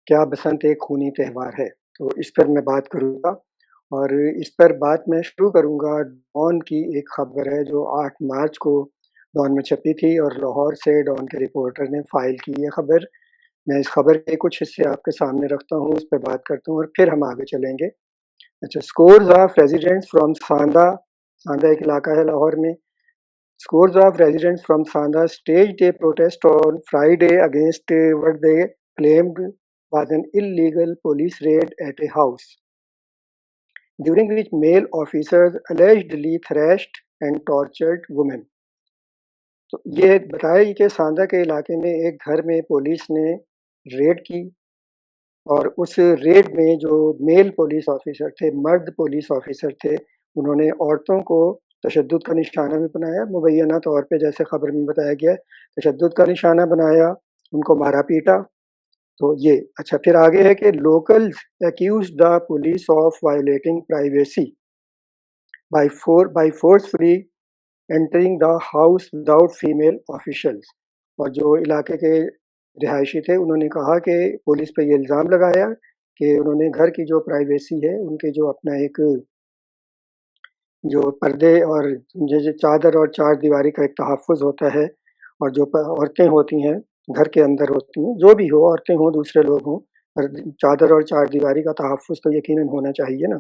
کیا بسنت ایک خونی تہوار ہے؟ تو اس پر میں بات کروں گا، اور اس پر بات میں شروع کروں گا ڈان کی ایک خبر ہے جو 8 مارچ کو ڈان میں چھپی تھی، اور لاہور سے ڈان کے رپورٹر نے فائل کی یہ خبر۔ میں اس خبر کے کچھ حصے آپ کے سامنے رکھتا ہوں، اس پہ بات کرتا ہوں اور پھر ہم آگے چلیں گے۔ اچھا، اسکورز آف ریزیڈنٹس فرام ساندہ، ساندہ ایک علاقہ ہے لاہور میں، scores of residents from Sanda staged a protest on Friday against what they claimed was an illegal police raid at a house, during which male officers allegedly thrashed and tortured women. تو یہ بتایا کہ ساندا کے علاقے میں ایک گھر میں پولیس نے ریڈ کی، اور اس ریڈ میں جو میل پولیس آفیسر تھے، مرد پولیس آفیسر تھے، انہوں نے عورتوں کو تشدد کا نشانہ بھی بنایا، مبینہ طور پہ جیسے خبر میں بتایا گیا تشدد کا نشانہ بنایا، ان کو مارا پیٹا۔ تو یہ اچھا، پھر آگے ہے کہ locals accused the police of violating privacy by forcefully entering the house without female officials۔ اور جو علاقے کے رہائشی تھے انہوں نے کہا کہ پولیس پہ یہ الزام لگایا کہ انہوں نے گھر کی جو پرائیویسی ہے، ان کے جو اپنا ایک جو پردے اور جو چادر اور چار دیواری کا ایک تحفظ ہوتا ہے، اور جو عورتیں ہوتی ہیں گھر کے اندر ہوتی ہیں، جو بھی ہو، عورتیں ہوں دوسرے لوگ ہوں، پر چادر اور چار دیواری کا تحفظ تو یقیناً ہونا چاہیے نا۔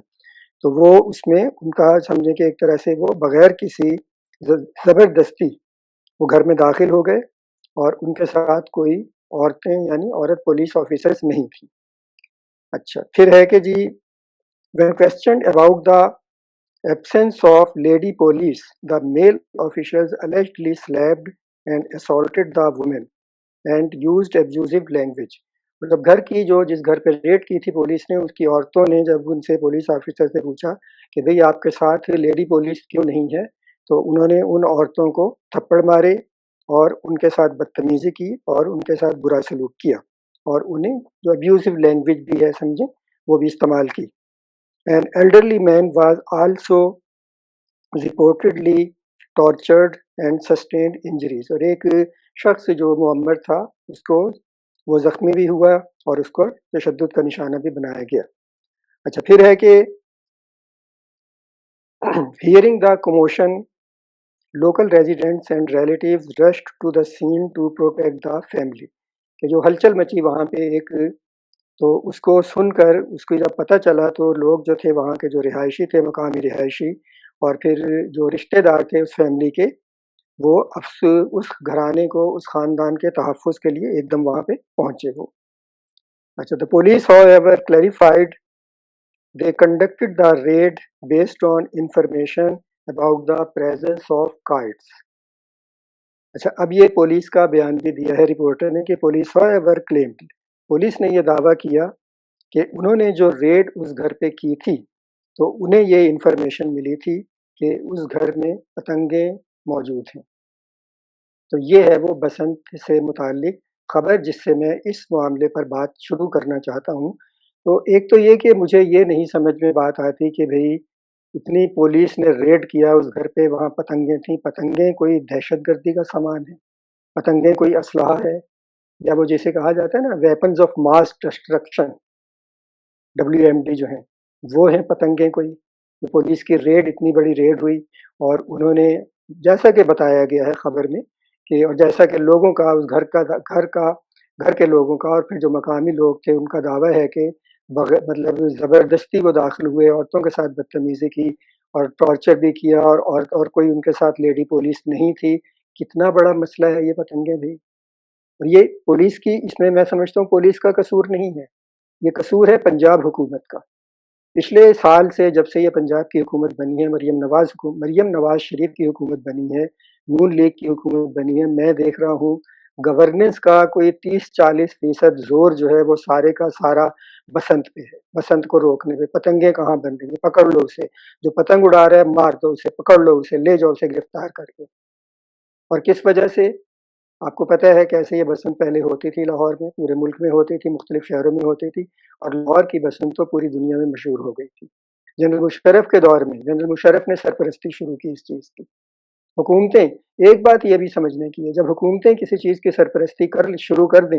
تو وہ اس میں ان کا سمجھے کہ ایک طرح سے وہ بغیر کسی زبردستی وہ گھر میں داخل ہو گئے، اور ان کے ساتھ کوئی عورتیں یعنی عورت پولیس آفیسرز نہیں تھی۔ اچھا، پھر ہے کہ جی when questioned about the absence of lady police, the male officials allegedly slapped and assaulted the women and used abusive language۔ مطلب گھر کی جو جس گھر پہ ریڈ کی تھی پولیس نے، اس کی عورتوں نے جب ان سے پولیس آفیسر سے پوچھا کہ بھئی آپ کے ساتھ لیڈی پولیس کیوں نہیں ہے، تو انہوں نے ان عورتوں کو تھپڑ مارے اور ان کے ساتھ بدتمیزی کی اور ان کے ساتھ برا سلوک کیا، اور انہیں جو ابیوزو لینگویج بھی ہے سمجھیں وہ بھی استعمال کی۔ An elderly man was also reportedly tortured and sustained injuries۔ اور ایک شخص جو معمر تھا اس کو وہ زخمی بھی ہوا اور اس کو تشدد کا نشانہ بھی بنایا گیا۔ اچھا، پھر ہے کہ hearing the commotion, local residents and relatives rushed to the scene to protect the family۔ کہ جو ہلچل مچی وہاں پہ ایک، تو اس کو سن کر اس کو جب پتہ چلا تو لوگ جو تھے وہاں کے جو رہائشی تھے، مقامی رہائشی، اور پھر جو رشتہ دار تھے اس فیملی کے، وہ اس گھرانے کو، اس خاندان کے تحفظ کے لیے ایک دم وہاں پہ پہنچے وہ۔ اچھا، the police however clarified they conducted the raid based on information about the presence of kites۔ اچھا، اب یہ پولیس کا بیان بھی دیا ہے رپورٹر نے کہ پولیس however claimed، پولیس نے یہ دعویٰ کیا کہ انہوں نے جو ریڈ اس گھر پہ کی تھی تو انہیں یہ انفارمیشن ملی تھی کہ اس گھر میں پتنگیں موجود ہیں۔ تو یہ ہے وہ بسنت سے متعلق خبر جس سے میں اس معاملے پر بات شروع کرنا چاہتا ہوں۔ تو ایک تو یہ کہ مجھے یہ نہیں سمجھ میں بات آتی کہ بھئی اتنی پولیس نے ریڈ کیا اس گھر پہ، وہاں پتنگیں تھیں، پتنگیں کوئی دہشت گردی کا سامان ہے، پتنگیں کوئی اسلحہ ہے، یا وہ جیسے کہا جاتا ہے نا weapons of mass destruction, WMD جو ہیں وہ ہیں پتنگیں کوئی؟ تو پولیس کی ریڈ، اتنی بڑی ریڈ ہوئی، اور انہوں نے جیسا کہ بتایا گیا ہے خبر میں کہ، اور جیسا کہ لوگوں کا اس گھر کے لوگوں کا اور پھر جو مقامی لوگ تھے ان کا دعویٰ ہے کہ مطلب زبردستی وہ داخل ہوئے، عورتوں کے ساتھ بدتمیزی کی اور ٹارچر بھی کیا، اور کوئی ان کے ساتھ لیڈی پولیس نہیں تھی۔ کتنا بڑا مسئلہ ہے یہ پتنگیں بھی، اور یہ پولیس کی، اس میں سمجھتا ہوں پولیس کا قصور نہیں ہے، یہ قصور ہے پنجاب حکومت کا۔ پچھلے سال سے جب سے یہ پنجاب کی حکومت بنی ہے، مریم نواز شریف کی حکومت بنی ہے، نون لیگ کی حکومت بنی ہے، میں دیکھ رہا ہوں گورننس کا کوئی 30-40% زور جو ہے وہ سارے کا سارا بسنت پہ ہے، بسنت کو روکنے پہ۔ پتنگیں کہاں بن رہی ہیں؟ پکڑ لو اسے، جو پتنگ اڑا رہا ہے مار دو اسے، پکڑ لو اسے، لے جاؤ اسے گرفتار کر کے۔ اور کس وجہ سے؟ آپ کو پتہ ہے کیسے یہ بسنت پہلے ہوتی تھی لاہور میں، پورے ملک میں ہوتی تھی، مختلف شہروں میں ہوتی تھی، اور لاہور کی بسنت تو پوری دنیا میں مشہور ہو گئی تھی۔ جنرل مشرف کے دور میں جنرل مشرف نے سرپرستی شروع کی اس چیز کی۔ حکومتیں، ایک بات یہ بھی سمجھنے کی ہے، جب حکومتیں کسی چیز کی سرپرستی شروع کر دیں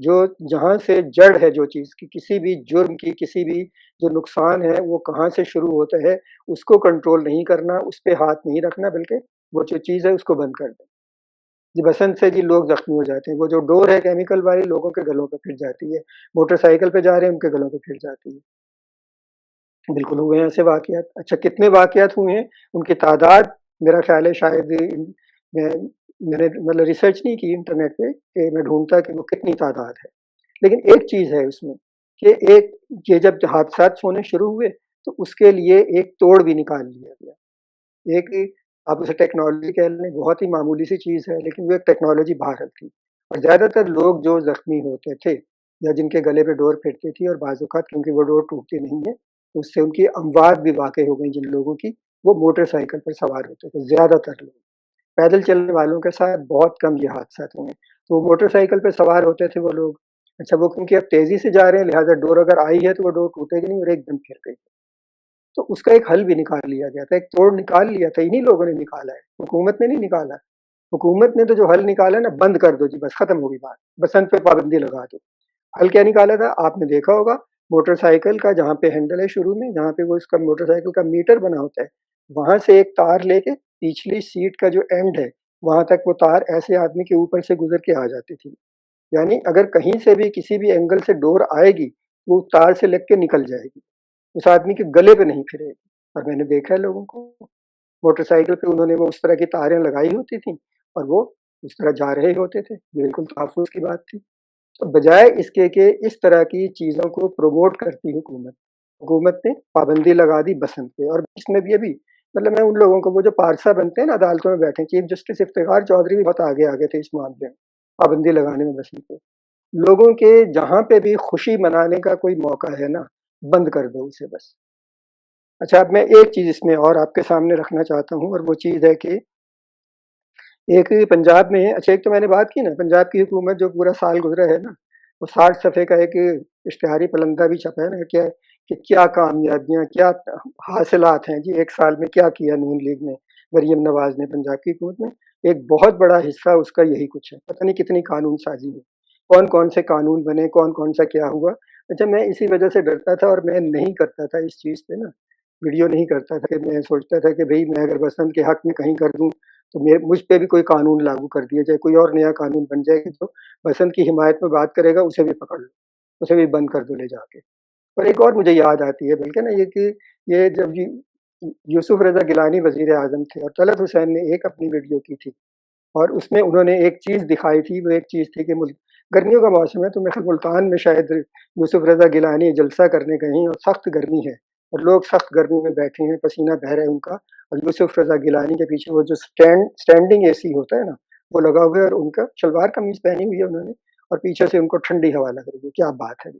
جو جہاں سے جڑ ہے جو چیز کی، کسی بھی جرم کی، کسی بھی جو نقصان ہے وہ کہاں سے شروع ہوتا ہے، اس کو کنٹرول نہیں کرنا، اس پہ ہاتھ نہیں رکھنا، بلکہ وہ جو چیز ہے اس کو بند کر دیں۔ جی بسنت سے جی لوگ زخمی ہو جاتے ہیں، وہ جو ڈور ہے کیمیکل والی لوگوں کے گلوں پہ پھر جاتی ہے، موٹر سائیکل پہ جا رہے ہیں ان کے گلوں پہ پھر جاتی ہے۔ بالکل ہوئے ہیں ایسے واقعات۔ اچھا کتنے واقعات ہوئے ہیں ان کی تعداد، میرا خیال ہے شاید میں میں نے مطلب ریسرچ نہیں کی انٹرنیٹ پہ کہ میں ڈھونڈتا کہ وہ کتنی تعداد ہے، لیکن ایک چیز ہے اس میں کہ ایک یہ جب حادثات ہونے شروع ہوئے تو اس کے لیے ایک توڑ بھی نکال لیا گیا۔ ایک آپ اسے ٹیکنالوجی کہہ لیں، بہت ہی معمولی سی چیز ہے لیکن وہ ایک ٹیکنالوجی باہر تھی، اور زیادہ تر لوگ جو زخمی ہوتے تھے یا جن کے گلے پہ ڈور پھرتی تھی، اور بعض اوقات کیونکہ وہ ڈور ٹوٹتی نہیں ہے اس سے ان کی اموات بھی واقع ہو گئی، جن لوگوں کی وہ موٹر سائیکل پر سوار ہوتے تھے، زیادہ تر لوگ پیدل چلنے والوں کے ساتھ بہت کم یہ حادثات ہوئے ہیں۔ تو وہ موٹر سائیکل پہ سوار ہوتے تھے وہ لوگ، اچھا وہ کیونکہ اب تیزی سے جا رہے ہیں لہٰذا ڈور اگر آئی ہے تو وہ ڈور ٹوٹے گی نہیں اور ایک دم پھر گئی، تو اس کا ایک حل بھی نکال لیا گیا تھا، ایک توڑ نکال لیا تھا، انہیں لوگوں نے نکالا ہے، حکومت نے نہیں نکالا۔ حکومت نے تو جو حل نکالا نا، بند کر دو جی بس ختم ہوگی بات، بسنت پہ پابندی لگا دو۔ حل کیا نکالا تھا آپ نے دیکھا ہوگا، موٹر سائیکل کا جہاں پہ ہینڈل ہے شروع میں، جہاں پہ وہ اس کا موٹر سائیکل کا میٹر بنا ہوتا ہے، وہاں سے ایک تار لے کے پچھلی سیٹ کا جو اینڈ ہے وہاں تک وہ تار ایسے آدمی کے اوپر سے گزر کے آ جاتی تھی، یعنی اگر کہیں سے بھی کسی بھی اینگل سے ڈور آئے گی وہ تار سے لگ کے نکل جائے گی، اس آدمی کے گلے پہ نہیں پھرے گی۔ اور میں نے دیکھا ہے لوگوں کو موٹر سائیکل پہ انہوں نے وہ اس طرح کی تاریں لگائی ہوتی تھیں اور وہ اس طرح جا رہے ہوتے تھے، یہ بالکل تحفظ کی بات تھی۔ تو بجائے اس کے کہ اس طرح کی چیزوں کو پروموٹ کرتی حکومت نے پابندی لگا دی بسنت پہ، اور اس میں بھی ابھی مطلب میں ان لوگوں کو، وہ جو پارسا بنتے ہیں نا عدالتوں میں بیٹھے، چیف جسٹس افتخار چودھری بھی بہت آگے آگے تھے اس معاملے میں، پابندی لگانے میں بسنت پہ، لوگوں کے جہاں پہ بھی خوشی منانے کا کوئی موقع ہے نا، بند کر دو اسے بس۔ اچھا اب میں ایک چیز اس میں اور آپ کے سامنے رکھنا چاہتا ہوں، اور وہ چیز ہے کہ ایک پنجاب میں، اچھا ایک تو میں نے بات کی نا پنجاب کی حکومت جو پورا سال گزرا ہے نا، وہ 60 صفحے کا ایک اشتہاری پلندہ بھی چھپا ہے نا، کیا کہ کیا کامیابیاں، کیا حاصلات ہیں جی، ایک سال میں کیا کیا نون لیگ نے، مریم نواز نے، پنجاب کی حکومت نے، ایک بہت بڑا حصہ اس کا یہی کچھ ہے، پتہ نہیں کتنی قانون سازی ہوئی، کون کون سے قانون بنے، کون کون سا کیا ہوا۔ اچھا میں اسی وجہ سے ڈرتا تھا اور میں نہیں کرتا تھا اس چیز پہ نا، ویڈیو نہیں کرتا تھا، کہ میں سوچتا تھا کہ بھئی میں اگر بسنت کے حق میں کہیں کر دوں تو مجھ پہ بھی کوئی قانون لاگو کر دیا جائے، کوئی اور نیا قانون بن جائے کہ جو بسنت کی حمایت میں بات کرے گا اسے بھی پکڑ لو، اسے بھی بند کر دو لے جا کے۔ اور ایک اور مجھے یاد آتی ہے بلکہ نا، یہ کہ یہ جب یوسف رضا گیلانی وزیر اعظم تھے اور طلعت حسین نے ایک اپنی ویڈیو کی تھی، اور اس میں انہوں نے ایک چیز دکھائی تھی، وہ ایک چیز تھی کہ گرمیوں کا موسم ہے تو میں ملتان میں شاید یوسف رضا گیلانی جلسہ کرنے گئے ہیں اور سخت گرمی ہے اور لوگ سخت گرمی میں بیٹھے ہیں، پسینہ بہ رہا ہے ان کا، اور یوسف رضا گیلانی کے پیچھے وہ جو اسٹینڈنگ اے سی ہوتا ہے نا وہ لگا ہوا ہے، اور ان کا شلوار قمیض پہنی ہوئی ہے انہوں نے، اور پیچھے سے ان کو ٹھنڈی ہوا لگ رہی ہے، کیا بات ہے۔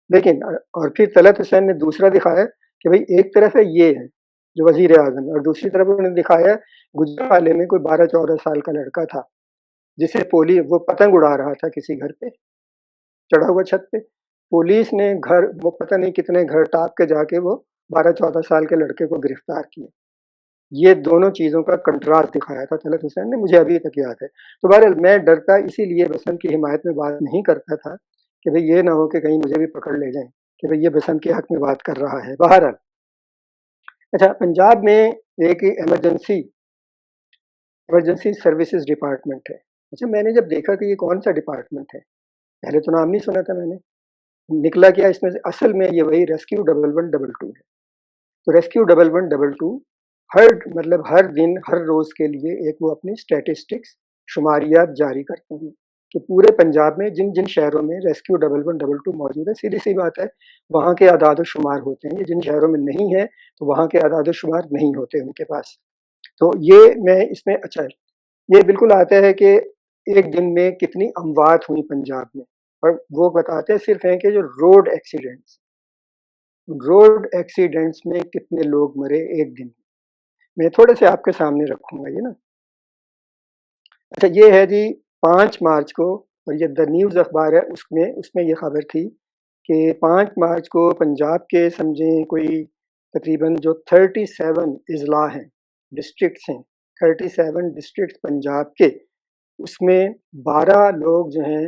لیکن اور پھر طلعت حسین نے دوسرا دکھایا کہ بھئی ایک طرف ہے یہ ہے جو وزیر اعظم ہے، اور دوسری طرف انہوں نے دکھایا گجرانوالے میں کوئی 12-14 سال کا لڑکا تھا جسے وہ پتنگ اڑا رہا تھا کسی گھر پہ چڑھا ہوا چھت پہ، پولیس نے گھر وہ پتہ نہیں کتنے گھر ٹاپ کے جا کے وہ 12-14 سال کے لڑکے کو گرفتار کیا۔ یہ دونوں چیزوں کا کنٹراسٹ دکھایا تھا طلعت حسین نے، مجھے ابھی تک یاد ہے۔ تو بہرحال میں ڈرتا اسی لیے بسنت کی حمایت میں بات نہیں کرتا تھا کہ بھئی یہ نہ ہو کہ کہیں مجھے بھی پکڑ لے جائیں کہ بھئی یہ بسنت کے حق میں بات کر رہا ہے۔ بہرحال اچھا پنجاب میں ایک ایمرجنسی سروسز ڈپارٹمنٹ ہے۔ اچھا میں نے جب دیکھا کہ یہ کون سا ڈپارٹمنٹ ہے، پہلے تو نام نہیں سنا تھا میں نے، نکلا کیا اس میں سے، اصل میں یہ وہی ریسکیو 1122 ہے۔ تو ریسکیو 1122 ہر مطلب ہر دن ہر روز کے لیے ایک وہ اپنی اسٹیٹسٹکس شماریات جاری کرتے ہیں کہ پورے پنجاب میں جن جن شہروں میں ریسکیو 1122 موجود ہے، سیدھی سی بات ہے وہاں کے اعداد و شمار ہوتے ہیں، جن شہروں میں نہیں ہے تو وہاں کے اعداد و شمار نہیں ہوتے ان کے پاس۔ تو یہ میں اس میں اچھا یہ بالکل آتا ہے کہ ایک دن میں کتنی اموات ہوئی پنجاب میں، اور وہ بتاتے صرف ہیں کہ جو روڈ ایکسیڈنٹس میں کتنے لوگ مرے ایک دن میں تھوڑے سے آپ کے سامنے رکھوں گا یہ نا۔ اچھا یہ ہے جی 5 مارچ کو، اور یہ دا نیوز اخبار ہے، اس میں یہ خبر تھی کہ 5 مارچ کو پنجاب کے سمجھیں کوئی تقریباً جو 37 اضلاع ہیں، ڈسٹرکٹس ہیں، 37 ڈسٹرکٹس پنجاب کے، اس میں 12 لوگ جو ہیں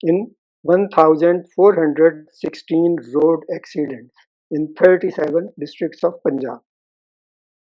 in 1416 road accidents in 37 districts of Punjab।